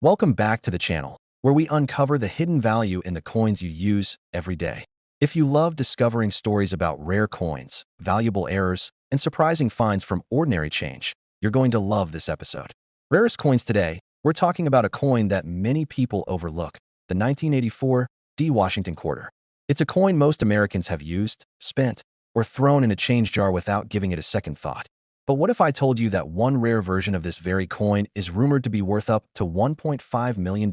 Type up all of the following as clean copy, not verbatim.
Welcome back to the channel, where we uncover the hidden value in the coins you use every day. If you love discovering stories about rare coins, valuable errors, and surprising finds from ordinary change, you're going to love this episode. Rarest coins today, we're talking about a coin that many people overlook, the 1984 D Washington quarter. It's a coin most Americans have used, spent, or thrown in a change jar without giving it a second thought. But what if I told you that one rare version of this very coin is rumored to be worth up to $1.5 million?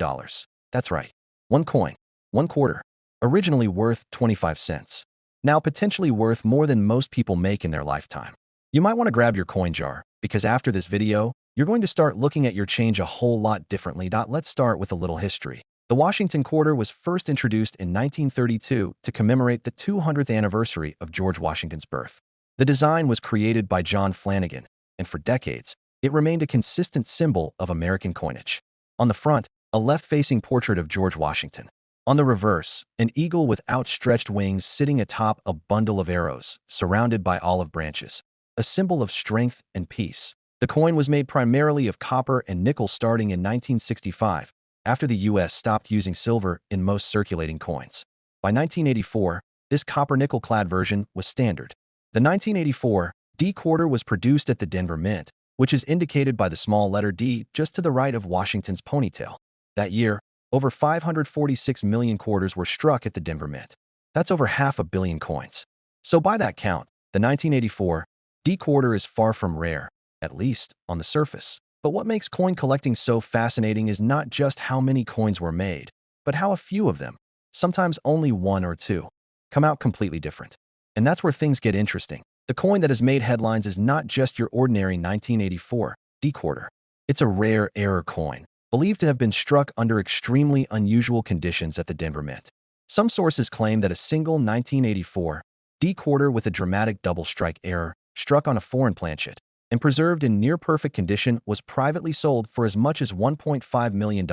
That's right. One coin, one quarter, originally worth 25 cents. Now potentially worth more than most people make in their lifetime. You might want to grab your coin jar, because after this video, you're going to start looking at your change a whole lot differently. Let's start with a little history. The Washington quarter was first introduced in 1932 to commemorate the 200th anniversary of George Washington's birth. The design was created by John Flanagan, and for decades, it remained a consistent symbol of American coinage. On the front, a left-facing portrait of George Washington. On the reverse, an eagle with outstretched wings sitting atop a bundle of arrows, surrounded by olive branches, a symbol of strength and peace. The coin was made primarily of copper and nickel starting in 1965, after the U.S. stopped using silver in most circulating coins. By 1984, this copper-nickel-clad version was standard. The 1984 D quarter was produced at the Denver Mint, which is indicated by the small letter D just to the right of Washington's ponytail. That year, over 546 million quarters were struck at the Denver Mint. That's over 500 million coins. So by that count, the 1984 D quarter is far from rare, at least on the surface. But what makes coin collecting so fascinating is not just how many coins were made, but how a few of them, sometimes only one or two, come out completely different. And that's where things get interesting. The coin that has made headlines is not just your ordinary 1984 D quarter. It's a rare error coin, believed to have been struck under extremely unusual conditions at the Denver Mint. Some sources claim that a single 1984 D quarter with a dramatic double strike error, struck on a foreign planchet, and preserved in near-perfect condition was privately sold for as much as $1.5 million.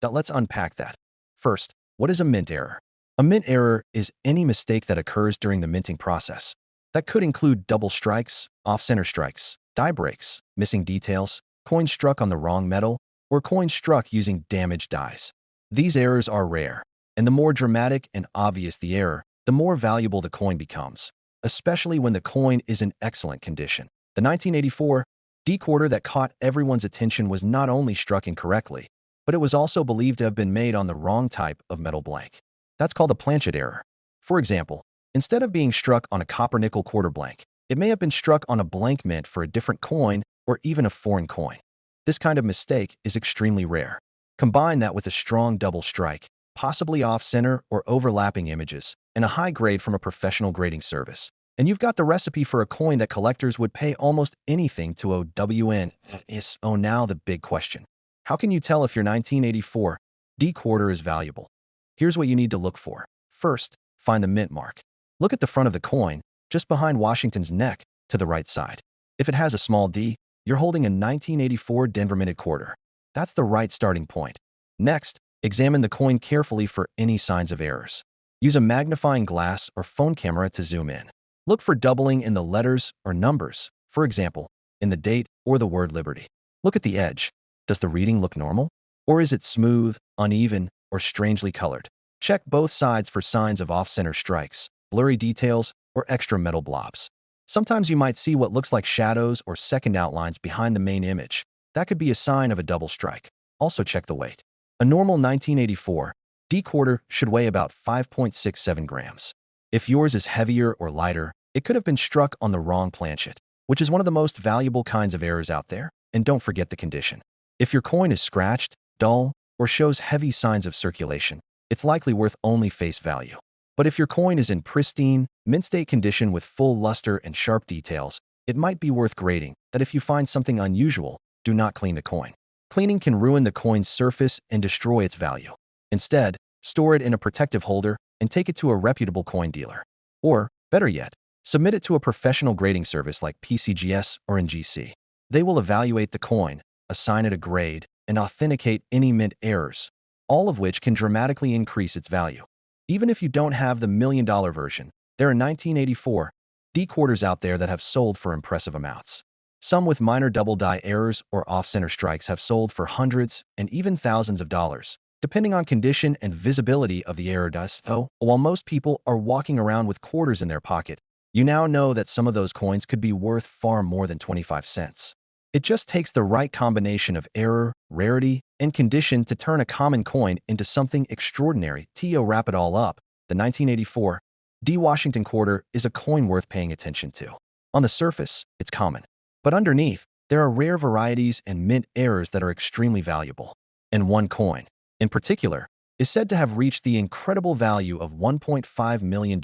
Let's unpack that. First, what is a mint error? A mint error is any mistake that occurs during the minting process. That could include double strikes, off-center strikes, die breaks, missing details, coins struck on the wrong metal, or coins struck using damaged dies. These errors are rare, and the more dramatic and obvious the error, the more valuable the coin becomes, especially when the coin is in excellent condition. The 1984 D quarter that caught everyone's attention was not only struck incorrectly, but it was also believed to have been made on the wrong type of metal blank. That's called a planchet error. For example, instead of being struck on a copper-nickel quarter blank, it may have been struck on a blank mint for a different coin or even a foreign coin. This kind of mistake is extremely rare. Combine that with a strong double strike, possibly off-center or overlapping images, and a high grade from a professional grading service, and you've got the recipe for a coin that collectors would pay almost anything to own. Now the big question. How can you tell if your 1984 D quarter is valuable? Here's what you need to look for. First, find the mint mark. Look at the front of the coin, just behind Washington's neck, to the right side. If it has a small D, you're holding a 1984 Denver Minted quarter. That's the right starting point. Next, examine the coin carefully for any signs of errors. Use a magnifying glass or phone camera to zoom in. Look for doubling in the letters or numbers, for example, in the date or the word Liberty. Look at the edge. Does the reading look normal? Or is it smooth, uneven, or strangely colored? Check both sides for signs of off-center strikes, blurry details, or extra metal blobs. Sometimes you might see what looks like shadows or second outlines behind the main image. That could be a sign of a double strike. Also check the weight. A normal 1984 D quarter should weigh about 5.67 grams. If yours is heavier or lighter, it could have been struck on the wrong planchet, which is one of the most valuable kinds of errors out there. And don't forget the condition. If your coin is scratched, dull, or shows heavy signs of circulation, it's likely worth only face value. But if your coin is in pristine, mint-state condition with full luster and sharp details, it might be worth grading. That if you find something unusual, do not clean the coin. Cleaning can ruin the coin's surface and destroy its value. Instead, store it in a protective holder and take it to a reputable coin dealer. Or, better yet, submit it to a professional grading service like PCGS or NGC. They will evaluate the coin, assign it a grade, and authenticate any mint errors, all of which can dramatically increase its value. Even if you don't have the million-dollar version, there are 1984 D quarters out there that have sold for impressive amounts. Some with minor double-die errors or off-center strikes have sold for hundreds and even thousands of dollars, depending on condition and visibility of the error dust. Though, while most people are walking around with quarters in their pocket, you now know that some of those coins could be worth far more than 25 cents. It just takes the right combination of error, rarity, and condition to turn a common coin into something extraordinary. To wrap it all up, the 1984 D Washington quarter is a coin worth paying attention to. On the surface, it's common. But underneath, there are rare varieties and mint errors that are extremely valuable. And one coin, in particular, is said to have reached the incredible value of $1.5 million,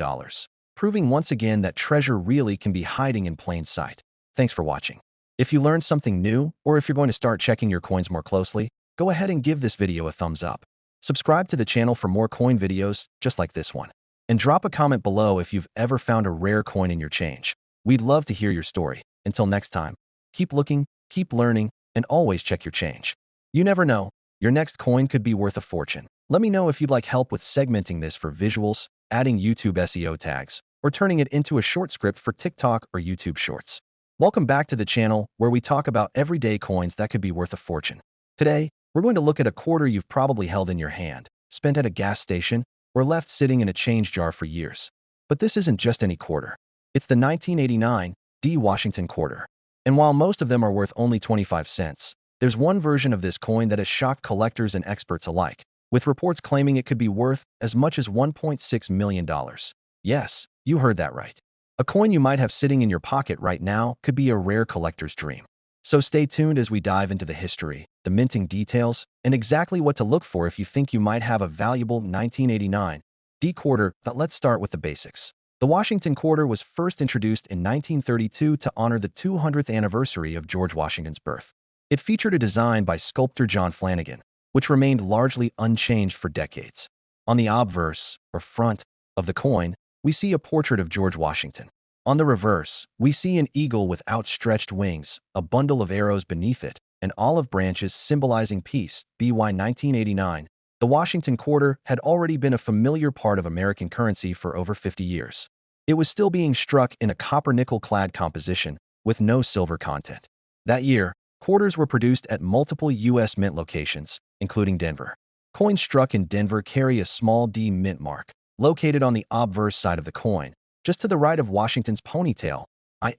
proving once again that treasure really can be hiding in plain sight. Thanks for watching. If you learned something new, or if you're going to start checking your coins more closely, go ahead and give this video a thumbs up. Subscribe to the channel for more coin videos just like this one. And drop a comment below if you've ever found a rare coin in your change. We'd love to hear your story. Until next time, keep looking, keep learning, and always check your change. You never know, your next coin could be worth a fortune. Let me know if you'd like help with segmenting this for visuals, adding YouTube SEO tags, or turning it into a short script for TikTok or YouTube Shorts. Welcome back to the channel where we talk about everyday coins that could be worth a fortune. Today, we're going to look at a quarter you've probably held in your hand, spent at a gas station, or left sitting in a change jar for years. But this isn't just any quarter. It's the 1989 D Washington quarter. And while most of them are worth only 25 cents, there's one version of this coin that has shocked collectors and experts alike, with reports claiming it could be worth as much as $1.6 million. Yes, you heard that right. A coin you might have sitting in your pocket right now could be a rare collector's dream. So stay tuned as we dive into the history, the minting details, and exactly what to look for if you think you might have a valuable 1989 D quarter. But let's start with the basics. The Washington quarter was first introduced in 1932 to honor the 200th anniversary of George Washington's birth. It featured a design by sculptor John Flanagan, which remained largely unchanged for decades. On the obverse, or front, of the coin, we see a portrait of George Washington. On the reverse, we see an eagle with outstretched wings, a bundle of arrows beneath it, and olive branches symbolizing peace. By 1989, the Washington quarter had already been a familiar part of American currency for over 50 years. It was still being struck in a copper-nickel-clad composition with no silver content. That year, quarters were produced at multiple U.S. mint locations, including Denver. Coins struck in Denver carry a small D mint mark, located on the obverse side of the coin, just to the right of Washington's ponytail.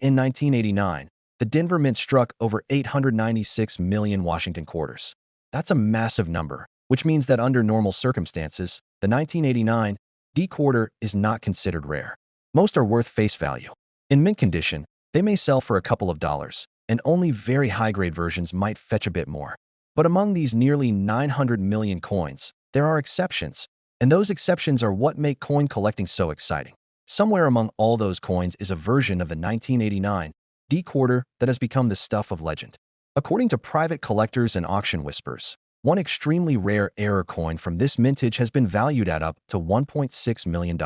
In 1989, the Denver Mint struck over 896 million Washington quarters. That's a massive number, which means that under normal circumstances, the 1989 D quarter is not considered rare. Most are worth face value. In mint condition, they may sell for a couple of dollars, and only very high-grade versions might fetch a bit more. But among these nearly 900 million coins, there are exceptions, and those exceptions are what make coin collecting so exciting. Somewhere among all those coins is a version of the 1989 D quarter that has become the stuff of legend. According to private collectors and auction whispers, one extremely rare error coin from this mintage has been valued at up to $1.6 million.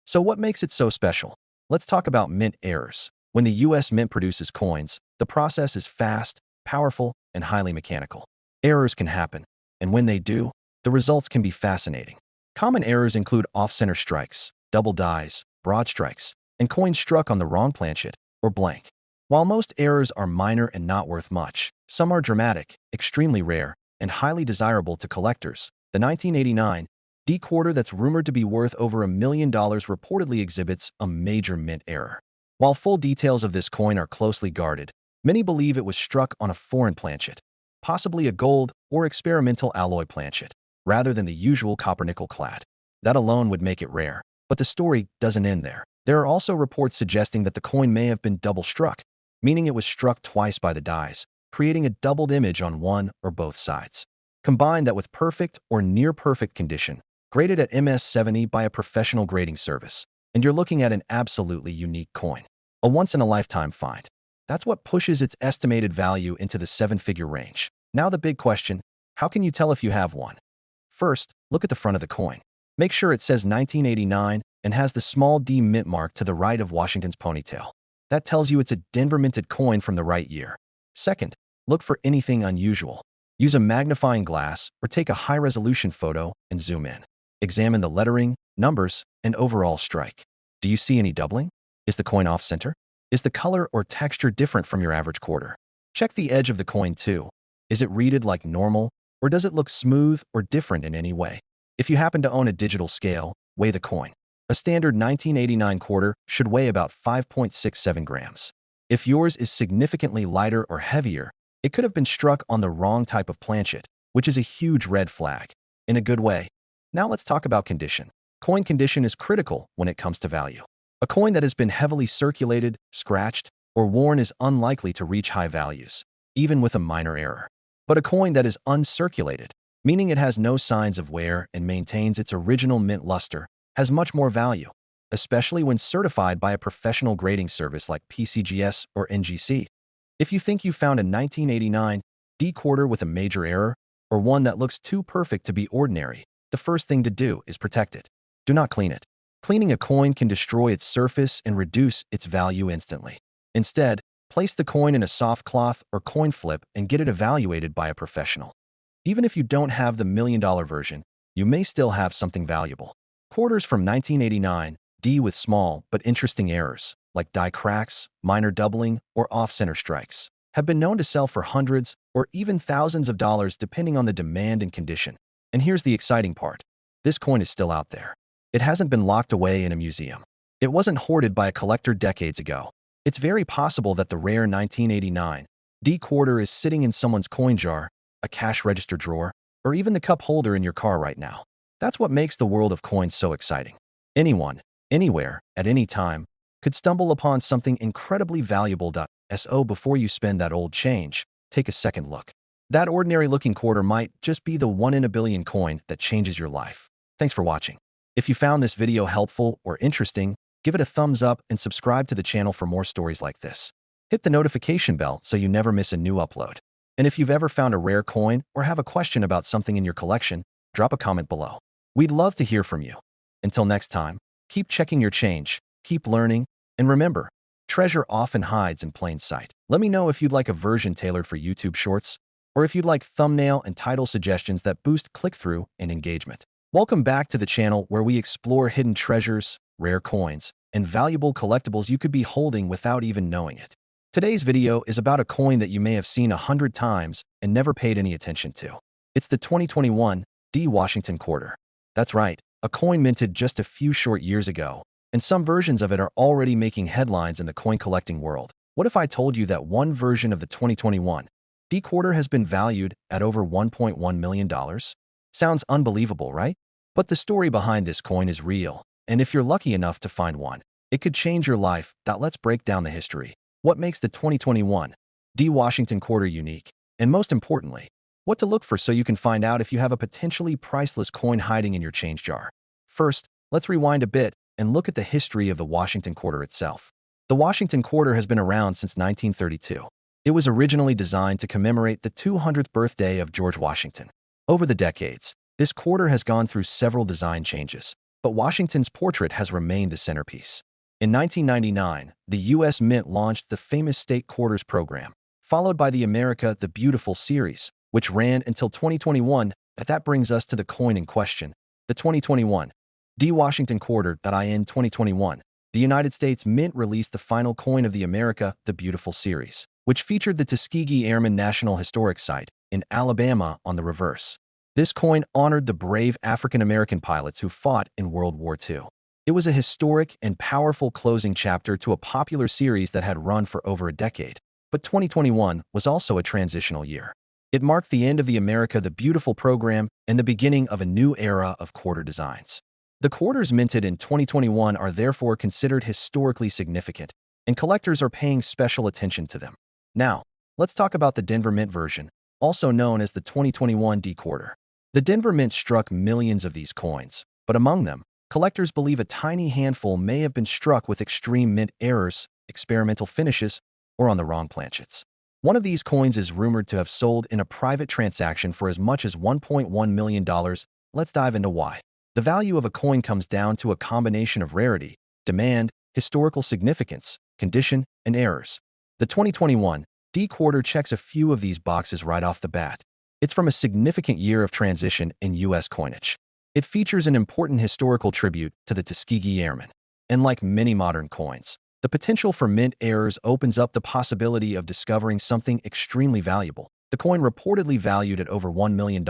So what makes it so special? Let's talk about mint errors. When the U.S. Mint produces coins, the process is fast, powerful, and highly mechanical. Errors can happen, and when they do, the results can be fascinating. Common errors include off-center strikes, double dies, broad strikes, and coins struck on the wrong planchet, or blank. While most errors are minor and not worth much, some are dramatic, extremely rare, and highly desirable to collectors. The 1989 D quarter that's rumored to be worth over $1 million reportedly exhibits a major mint error. While full details of this coin are closely guarded, many believe it was struck on a foreign planchet, possibly a gold or experimental alloy planchet, rather than the usual copper-nickel clad. That alone would make it rare. But the story doesn't end there. There are also reports suggesting that the coin may have been double struck, meaning it was struck twice by the dies, creating a doubled image on one or both sides. Combine that with perfect or near-perfect condition, graded at MS-70 by a professional grading service, and you're looking at an absolutely unique coin. A once-in-a-lifetime find. That's what pushes its estimated value into the seven-figure range. Now the big question, how can you tell if you have one? First, look at the front of the coin. Make sure it says 1989 and has the small D mint mark to the right of Washington's ponytail. That tells you it's a Denver minted coin from the right year. Second, look for anything unusual. Use a magnifying glass or take a high-resolution photo and zoom in. Examine the lettering, numbers, and overall strike. Do you see any doubling? Is the coin off-center? Is the color or texture different from your average quarter? Check the edge of the coin too. Is it reeded like normal, or does it look smooth or different in any way? If you happen to own a digital scale, weigh the coin. A standard 1989 quarter should weigh about 5.67 grams. If yours is significantly lighter or heavier, it could have been struck on the wrong type of planchet, which is a huge red flag. In a good way. Now let's talk about condition. Coin condition is critical when it comes to value. A coin that has been heavily circulated, scratched, or worn is unlikely to reach high values, even with a minor error. But a coin that is uncirculated, meaning it has no signs of wear and maintains its original mint luster, has much more value, especially when certified by a professional grading service like PCGS or NGC. If you think you found a 1989 D quarter with a major error, or one that looks too perfect to be ordinary, the first thing to do is protect it. Do not clean it. Cleaning a coin can destroy its surface and reduce its value instantly. Instead, place the coin in a soft cloth or coin flip and get it evaluated by a professional. Even if you don't have the million-dollar version, you may still have something valuable. Quarters from 1989, D with small but interesting errors, like die cracks, minor doubling, or off-center strikes, have been known to sell for hundreds or even thousands of dollars depending on the demand and condition. And here's the exciting part. This coin is still out there. It hasn't been locked away in a museum. It wasn't hoarded by a collector decades ago. It's very possible that the rare 1989 D quarter is sitting in someone's coin jar, a cash register drawer, or even the cup holder in your car right now. That's what makes the world of coins so exciting. Anyone, anywhere, at any time, could stumble upon something incredibly valuable. So before you spend that old change, take a second look. That ordinary-looking quarter might just be the one in a billion coin that changes your life. Thanks for watching. If you found this video helpful or interesting, give it a thumbs up and subscribe to the channel for more stories like this. Hit the notification bell so you never miss a new upload. And if you've ever found a rare coin or have a question about something in your collection, drop a comment below. We'd love to hear from you. Until next time, keep checking your change, keep learning, and remember, treasure often hides in plain sight. Let me know if you'd like a version tailored for YouTube Shorts, or if you'd like thumbnail and title suggestions that boost click-through and engagement. Welcome back to the channel where we explore hidden treasures, rare coins, and valuable collectibles you could be holding without even knowing it. Today's video is about a coin that you may have seen 100 times and never paid any attention to. It's the 2021 D Washington quarter. That's right, a coin minted just a few short years ago, and some versions of it are already making headlines in the coin collecting world. What if I told you that one version of the 2021 D quarter has been valued at over $1.1 million? Sounds unbelievable, right? But the story behind this coin is real, and if you're lucky enough to find one, it could change your life. Let's break down the history. What makes the 2021 D Washington quarter unique? And most importantly, what to look for so you can find out if you have a potentially priceless coin hiding in your change jar. First, let's rewind a bit and look at the history of the Washington quarter itself. The Washington quarter has been around since 1932. It was originally designed to commemorate the 200th birthday of George Washington. Over the decades, this quarter has gone through several design changes, but Washington's portrait has remained the centerpiece. In 1999, the U.S. Mint launched the famous State Quarters program, followed by the America the Beautiful series, which ran until 2021. That brings us to the coin in question, the 2021 D Washington quarter. In 2021, the United States Mint released the final coin of the America the Beautiful series, which featured the Tuskegee Airmen National Historic Site in Alabama on the reverse. This coin honored the brave African-American pilots who fought in World War II. It was a historic and powerful closing chapter to a popular series that had run for over a decade. But 2021 was also a transitional year. It marked the end of the America the Beautiful program and the beginning of a new era of quarter designs. The quarters minted in 2021 are therefore considered historically significant, and collectors are paying special attention to them. Now, let's talk about the Denver Mint version, also known as the 2021 D quarter. The Denver Mint struck millions of these coins, but among them, collectors believe a tiny handful may have been struck with extreme mint errors, experimental finishes, or on the wrong planchets. One of these coins is rumored to have sold in a private transaction for as much as $1.1 million. Let's dive into why. The value of a coin comes down to a combination of rarity, demand, historical significance, condition, and errors. The 2021 D quarter checks a few of these boxes right off the bat. It's from a significant year of transition in U.S. coinage. It features an important historical tribute to the Tuskegee Airmen. And like many modern coins, The potential for mint errors opens up the possibility of discovering something extremely valuable. The coin, reportedly valued at over $1 million,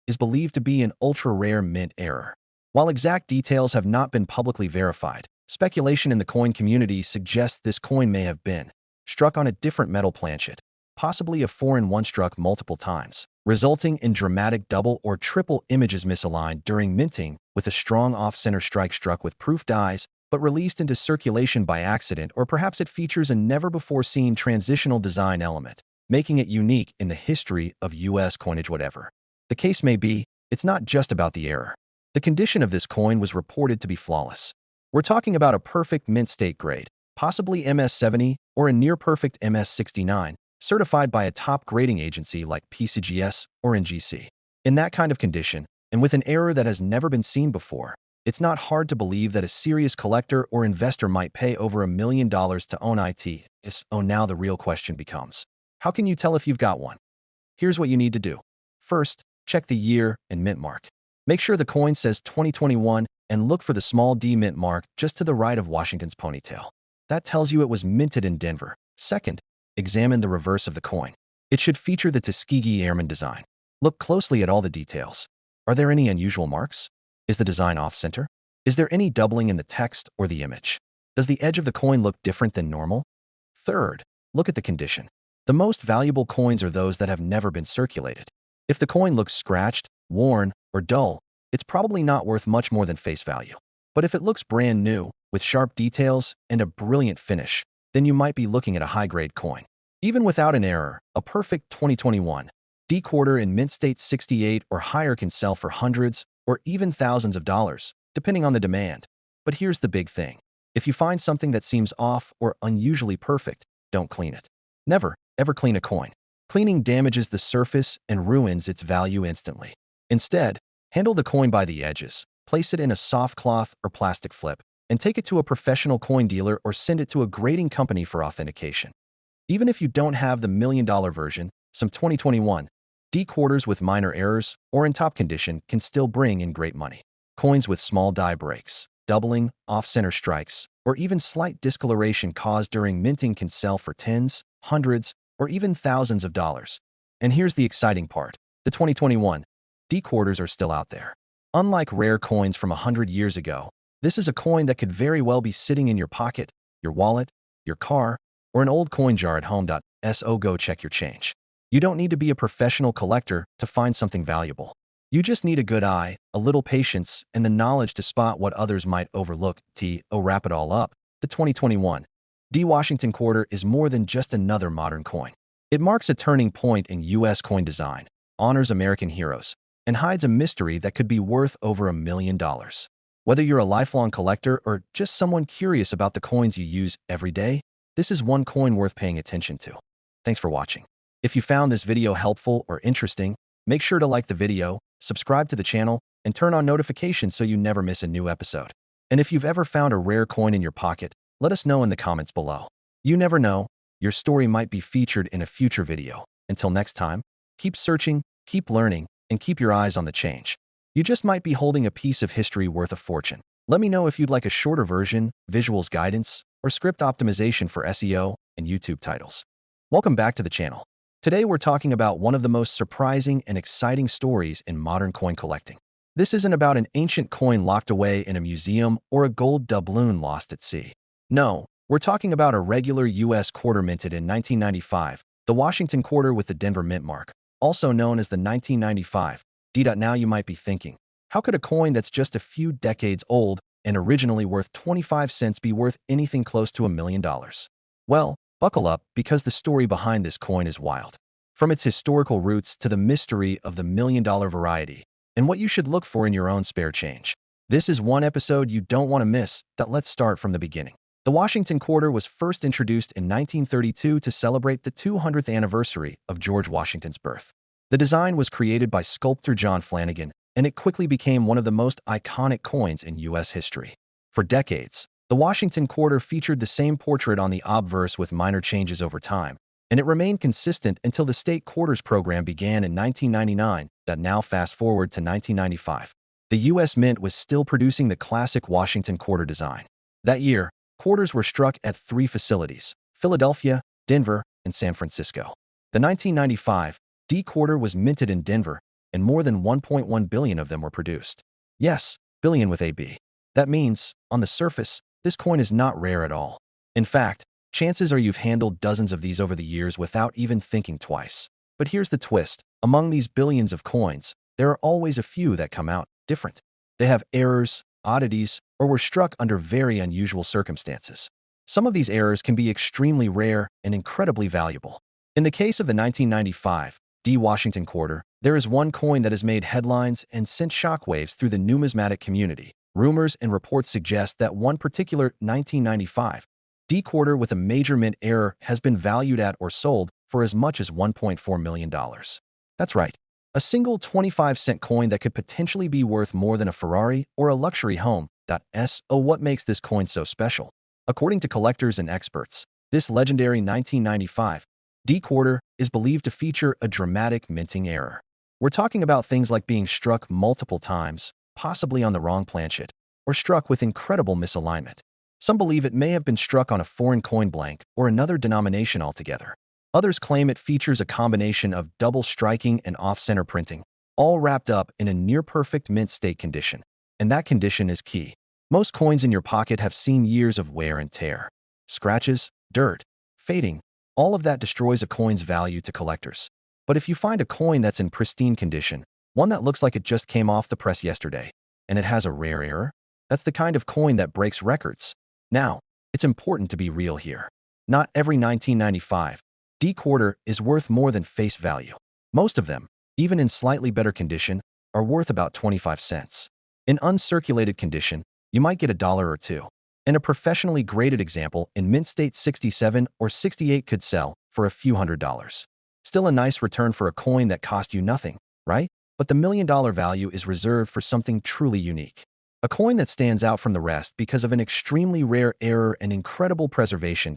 is believed to be an ultra-rare mint error. While exact details have not been publicly verified, speculation in the coin community suggests this coin may have been struck on a different metal planchet, possibly a foreign one struck multiple times, resulting in dramatic double or triple images misaligned during minting, with a strong off-center strike struck with proof dies but released into circulation by accident, or perhaps it features a never-before-seen transitional design element, making it unique in the history of U.S. coinage. Whatever the case may be, it's not just about the error. The condition of this coin was reported to be flawless. We're talking about a perfect mint state grade, possibly MS-70 or a near-perfect MS-69, certified by a top grading agency like PCGS or NGC. In that kind of condition, and with an error that has never been seen before, it's not hard to believe that a serious collector or investor might pay over $1 million to own it. Now the real question becomes, how can you tell if you've got one? Here's what you need to do. First, check the year and mint mark. Make sure the coin says 2021 and look for the small D mint mark just to the right of Washington's ponytail. That tells you it was minted in Denver. Second, examine the reverse of the coin. It should feature the Tuskegee Airman design. Look closely at all the details. Are there any unusual marks? Is the design off-center? Is there any doubling in the text or the image? Does the edge of the coin look different than normal? Third, look at the condition. The most valuable coins are those that have never been circulated. If the coin looks scratched, worn, or dull, it's probably not worth much more than face value. But if it looks brand new, with sharp details and a brilliant finish, then you might be looking at a high-grade coin. Even without an error, a perfect 2021 D quarter in mint state 68 or higher can sell for hundreds or even thousands of dollars, depending on the demand. But here's the big thing. If you find something that seems off or unusually perfect, don't clean it. Never, ever clean a coin. Cleaning damages the surface and ruins its value instantly. Instead, handle the coin by the edges, place it in a soft cloth or plastic flip, and take it to a professional coin dealer or send it to a grading company for authentication. Even if you don't have the $1 million version, some 2021 D quarters with minor errors or in top condition can still bring in great money. Coins with small die breaks, doubling, off-center strikes, or even slight discoloration caused during minting can sell for tens, hundreds, or even thousands of dollars. And here's the exciting part. The 2021 D quarters are still out there. Unlike rare coins from 100 years ago, this is a coin that could very well be sitting in your pocket, your wallet, your car, or an old coin jar at home. So go check your change. You don't need to be a professional collector to find something valuable. You just need a good eye, a little patience, and the knowledge to spot what others might overlook. Wrap it all up. The 2021 D Washington quarter is more than just another modern coin. It marks a turning point in U.S. coin design, honors American heroes, and hides a mystery that could be worth over $1 million. Whether you're a lifelong collector or just someone curious about the coins you use every day, this is one coin worth paying attention to. Thanks for watching. If you found this video helpful or interesting, make sure to like the video, subscribe to the channel, and turn on notifications so you never miss a new episode. And if you've ever found a rare coin in your pocket, let us know in the comments below. You never know, your story might be featured in a future video. Until next time, keep searching, keep learning, and keep your eyes on the change. You just might be holding a piece of history worth a fortune. Let me know if you'd like a shorter version, visuals guidance, or script optimization for SEO and YouTube titles. Welcome back to the channel. Today we're talking about one of the most surprising and exciting stories in modern coin collecting. This isn't about an ancient coin locked away in a museum or a gold doubloon lost at sea. No, we're talking about a regular U.S. quarter minted in 1995, the Washington quarter with the Denver mint mark, also known as the 1995 D. Now you might be thinking, how could a coin that's just a few decades old and originally worth 25 cents be worth anything close to $1 million? Well, buckle up, because the story behind this coin is wild. From its historical roots to the mystery of the $1 million variety, and what you should look for in your own spare change. This is one episode you don't want to miss. Let's start from the beginning. The Washington quarter was first introduced in 1932 to celebrate the 200th anniversary of George Washington's birth. The design was created by sculptor John Flanagan, and it quickly became one of the most iconic coins in U.S. history. For decades, the Washington quarter featured the same portrait on the obverse with minor changes over time, and it remained consistent until the state quarters program began in 1999. Now fast forward to 1995. The U.S. Mint was still producing the classic Washington quarter design. That year, Quarters were struck at 3 facilities: Philadelphia, Denver, and San Francisco. The 1995 D quarter was minted in Denver, and more than 1.1 billion of them were produced. Yes, billion with a B. That means, on the surface, this coin is not rare at all. In fact, chances are you've handled dozens of these over the years without even thinking twice. But here's the twist. Among these billions of coins, there are always a few that come out different. They have errors, oddities, or were struck under very unusual circumstances. Some of these errors can be extremely rare and incredibly valuable. In the case of the 1995 D Washington quarter, there is one coin that has made headlines and sent shockwaves through the numismatic community. Rumors and reports suggest that one particular 1995 D quarter with a major mint error has been valued at or sold for as much as $1.4 million. That's right, a single 25-cent coin that could potentially be worth more than a Ferrari or a luxury home. What makes this coin so special? According to collectors and experts, this legendary 1995 D quarter is believed to feature a dramatic minting error. We're talking about things like being struck multiple times, possibly on the wrong planchet, or struck with incredible misalignment. Some believe it may have been struck on a foreign coin blank or another denomination altogether. Others claim it features a combination of double striking and off-center printing, all wrapped up in a near-perfect mint state condition. And that condition is key. Most coins in your pocket have seen years of wear and tear. Scratches, dirt, fading, all of that destroys a coin's value to collectors. But if you find a coin that's in pristine condition, one that looks like it just came off the press yesterday, and it has a rare error, that's the kind of coin that breaks records. Now, it's important to be real here. Not every 1995 D quarter is worth more than face value. Most of them, even in slightly better condition, are worth about 25 cents. In uncirculated condition, you might get $1 or $2. And a professionally graded example in mint state 67 or 68 could sell for a few $100s. Still a nice return for a coin that cost you nothing, right? But the $1 million value is reserved for something truly unique. A coin that stands out from the rest because of an extremely rare error and incredible preservation.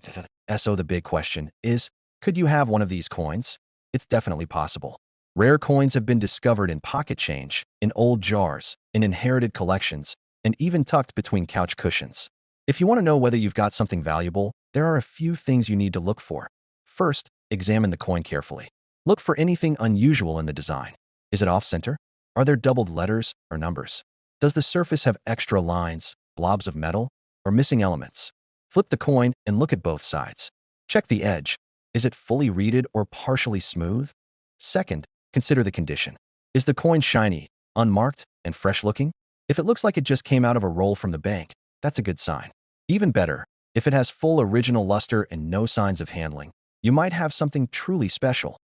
So the big question is, could you have one of these coins? It's definitely possible. Rare coins have been discovered in pocket change, in old jars, in inherited collections, and even tucked between couch cushions. If you want to know whether you've got something valuable, there are a few things you need to look for. First, examine the coin carefully. Look for anything unusual in the design. Is it off-center? Are there doubled letters or numbers? Does the surface have extra lines, blobs of metal, or missing elements? Flip the coin and look at both sides. Check the edge. Is it fully reeded or partially smooth? Second, consider the condition. Is the coin shiny, unmarked, and fresh-looking? If it looks like it just came out of a roll from the bank, that's a good sign. Even better, if it has full original luster and no signs of handling, you might have something truly special.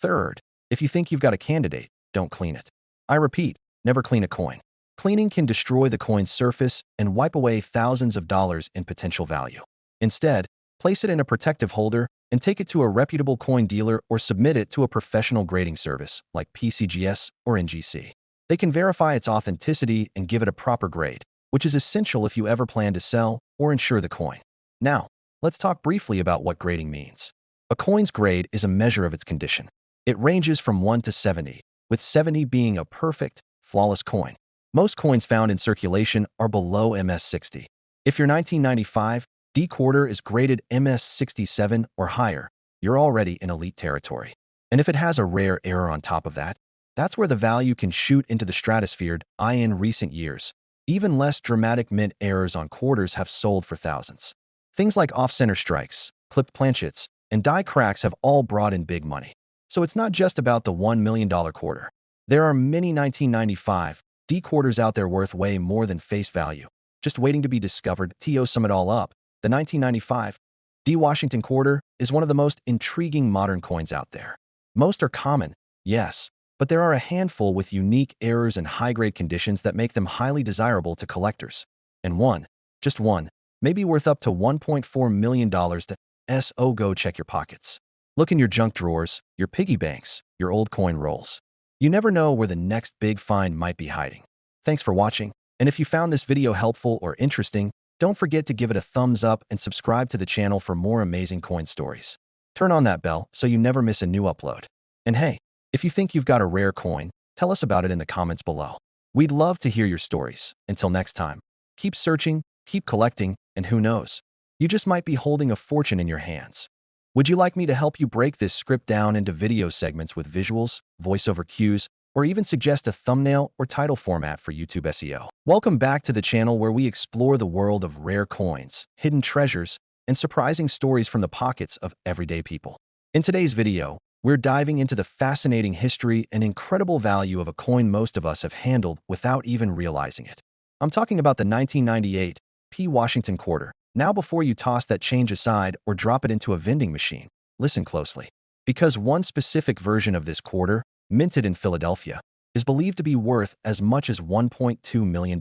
Third, if you think you've got a candidate, don't clean it. I repeat, never clean a coin. Cleaning can destroy the coin's surface and wipe away thousands of dollars in potential value. Instead, place it in a protective holder and take it to a reputable coin dealer or submit it to a professional grading service like PCGS or NGC. They can verify its authenticity and give it a proper grade, which is essential if you ever plan to sell or insure the coin. Now, let's talk briefly about what grading means. A coin's grade is a measure of its condition. It ranges from 1 to 70, with 70 being a perfect, flawless coin. Most coins found in circulation are below MS60. If your 1995 D quarter is graded MS67 or higher, you're already in elite territory. And if it has a rare error on top of that, that's where the value can shoot into the stratosphere. In recent years, even less dramatic mint errors on quarters have sold for thousands. Things like off-center strikes, clipped planchets, and die cracks have all brought in big money. So it's not just about the $1 million quarter. There are many 1995 D quarters out there worth way more than face value, just waiting to be discovered. To sum it all up, the 1995 D Washington quarter is one of the most intriguing modern coins out there. Most are common, yes, but there are a handful with unique errors and high-grade conditions that make them highly desirable to collectors. And one, just one, may be worth up to $1.4 million to go check your pockets. Look in your junk drawers, your piggy banks, your old coin rolls. You never know where the next big find might be hiding. Thanks for watching, and if you found this video helpful or interesting, don't forget to give it a thumbs up and subscribe to the channel for more amazing coin stories. Turn on that bell so you never miss a new upload. And hey, if you think you've got a rare coin, tell us about it in the comments below. We'd love to hear your stories. Until next time, keep searching, keep collecting, and who knows, You just might be holding a fortune in your hands. Would you like me to help you break this script down into video segments with visuals, voiceover cues, or even suggest a thumbnail or title format for YouTube SEO? Welcome back to the channel where we explore the world of rare coins, hidden treasures, and surprising stories from the pockets of everyday people. In today's video, we're diving into the fascinating history and incredible value of a coin most of us have handled without even realizing it. I'm talking about the 1998 P. Washington quarter. Now before you toss that change aside or drop it into a vending machine, listen closely. Because one specific version of this quarter, minted in Philadelphia, is believed to be worth as much as $1.2 million.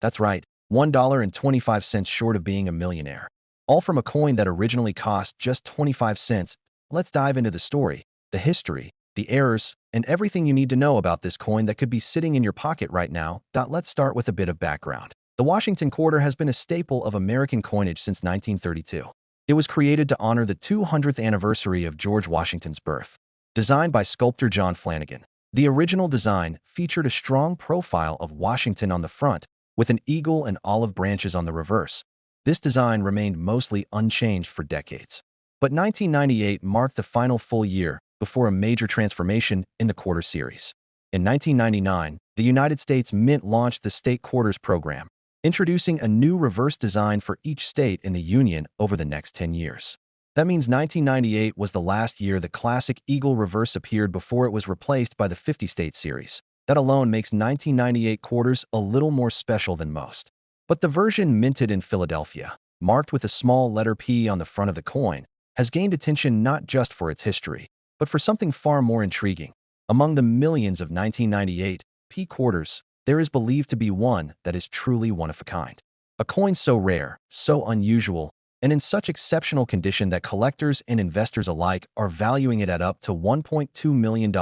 That's right, $1.25 short of being a millionaire. All from a coin that originally cost just 25 cents. Let's dive into the story, the history, the errors, and everything you need to know about this coin that could be sitting in your pocket right now. Let's start with a bit of background. The Washington quarter has been a staple of American coinage since 1932. It was created to honor the 200th anniversary of George Washington's birth. Designed by sculptor John Flanagan, the original design featured a strong profile of Washington on the front, with an eagle and olive branches on the reverse. This design remained mostly unchanged for decades. But 1998 marked the final full year before a major transformation in the quarter series. In 1999, the United States Mint launched the State Quarters program, introducing a new reverse design for each state in the Union over the next 10 years. That means 1998 was the last year the classic eagle reverse appeared before it was replaced by the 50-state series. That alone makes 1998 quarters a little more special than most. But the version minted in Philadelphia, marked with a small letter P on the front of the coin, has gained attention not just for its history, but for something far more intriguing. Among the millions of 1998 P quarters, there is believed to be one that is truly one of a kind. A coin so rare, so unusual, and in such exceptional condition that collectors and investors alike are valuing it at up to $1.2 million.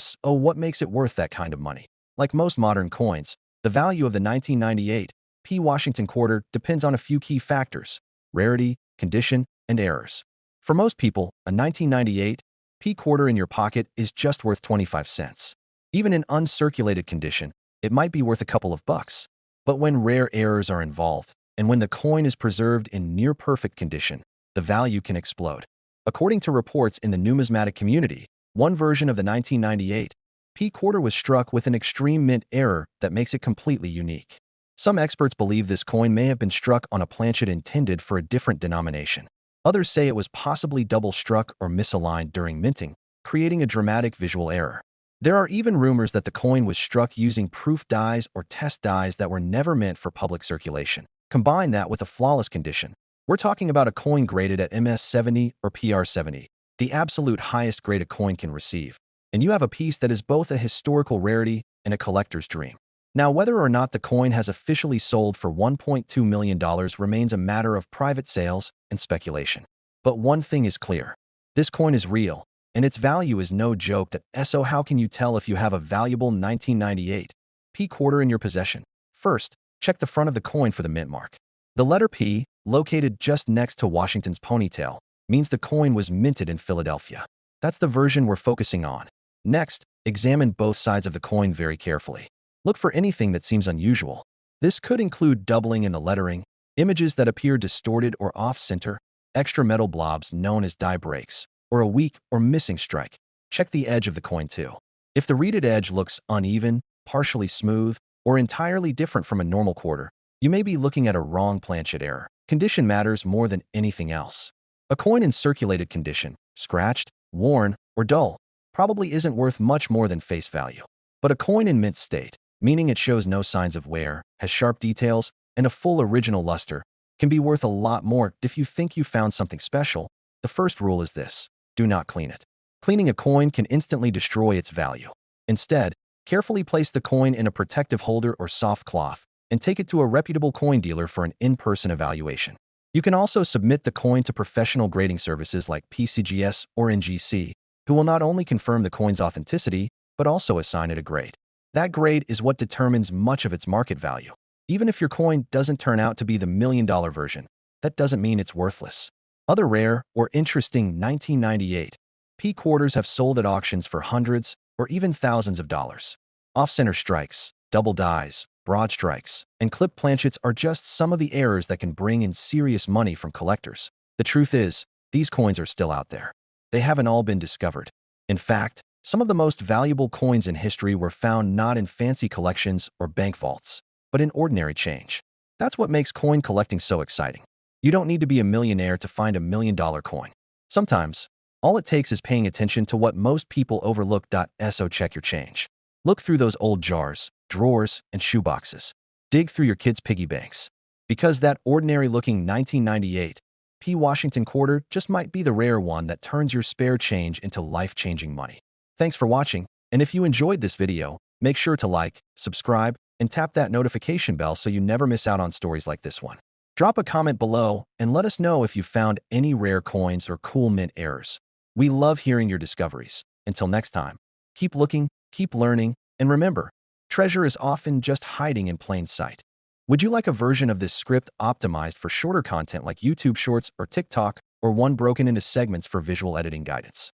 So what makes it worth that kind of money? Like most modern coins, the value of the 1998 P. Washington quarter depends on a few key factors: rarity, condition, and errors. For most people, a 1998 P quarter in your pocket is just worth 25 cents. Even in uncirculated condition, it might be worth a couple of bucks. But when rare errors are involved, and when the coin is preserved in near-perfect condition, the value can explode. According to reports in the numismatic community, one version of the 1998 P quarter was struck with an extreme mint error that makes it completely unique. Some experts believe this coin may have been struck on a planchet intended for a different denomination. Others say it was possibly double-struck or misaligned during minting, creating a dramatic visual error. There are even rumors that the coin was struck using proof dies or test dies that were never meant for public circulation. Combine that with a flawless condition. We're talking about a coin graded at MS70 or PR70, the absolute highest grade a coin can receive. And you have a piece that is both a historical rarity and a collector's dream. Now, whether or not the coin has officially sold for $1.2 million remains a matter of private sales and speculation. But one thing is clear: this coin is real, and its value is no joke. So how can you tell if you have a valuable 1998 P quarter in your possession? First, check the front of the coin for the mint mark. The letter P, located just next to Washington's ponytail, means the coin was minted in Philadelphia. That's the version we're focusing on. Next, examine both sides of the coin very carefully. Look for anything that seems unusual. This could include doubling in the lettering, images that appear distorted or off-center, extra metal blobs known as die breaks, or a weak or missing strike. Check the edge of the coin too. If the reeded edge looks uneven, partially smooth, or entirely different from a normal quarter, you may be looking at a wrong planchet error. Condition matters more than anything else. A coin in circulated condition, scratched, worn, or dull, probably isn't worth much more than face value. But a coin in mint state, meaning it shows no signs of wear, has sharp details, and a full original luster, can be worth a lot more. If you think you found something special, the first rule is this: do not clean it. Cleaning a coin can instantly destroy its value. Instead, carefully place the coin in a protective holder or soft cloth and take it to a reputable coin dealer for an in-person evaluation. You can also submit the coin to professional grading services like PCGS or NGC, who will not only confirm the coin's authenticity, but also assign it a grade. That grade is what determines much of its market value. Even if your coin doesn't turn out to be the million-dollar version, that doesn't mean it's worthless. Other rare or interesting 1998 P quarters have sold at auctions for hundreds or even thousands of dollars. Off-center strikes, double dies, broad strikes, and clipped planchets are just some of the errors that can bring in serious money from collectors. The truth is, these coins are still out there. They haven't all been discovered. In fact, some of the most valuable coins in history were found not in fancy collections or bank vaults, but in ordinary change. That's what makes coin collecting so exciting. You don't need to be a millionaire to find $1 million coin. Sometimes, all it takes is paying attention to what most people overlook. So check your change. Look through those old jars, drawers, and shoeboxes. Dig through your kids' piggy banks. Because that ordinary-looking 1998 P. Washington quarter just might be the rare one that turns your spare change into life-changing money. Thanks for watching, and if you enjoyed this video, make sure to like, subscribe, and tap that notification bell so you never miss out on stories like this one. Drop a comment below and let us know if you found any rare coins or cool mint errors. We love hearing your discoveries. Until next time, keep looking, keep learning, and remember, treasure is often just hiding in plain sight. Would you like a version of this script optimized for shorter content like YouTube Shorts or TikTok, or one broken into segments for visual editing guidance?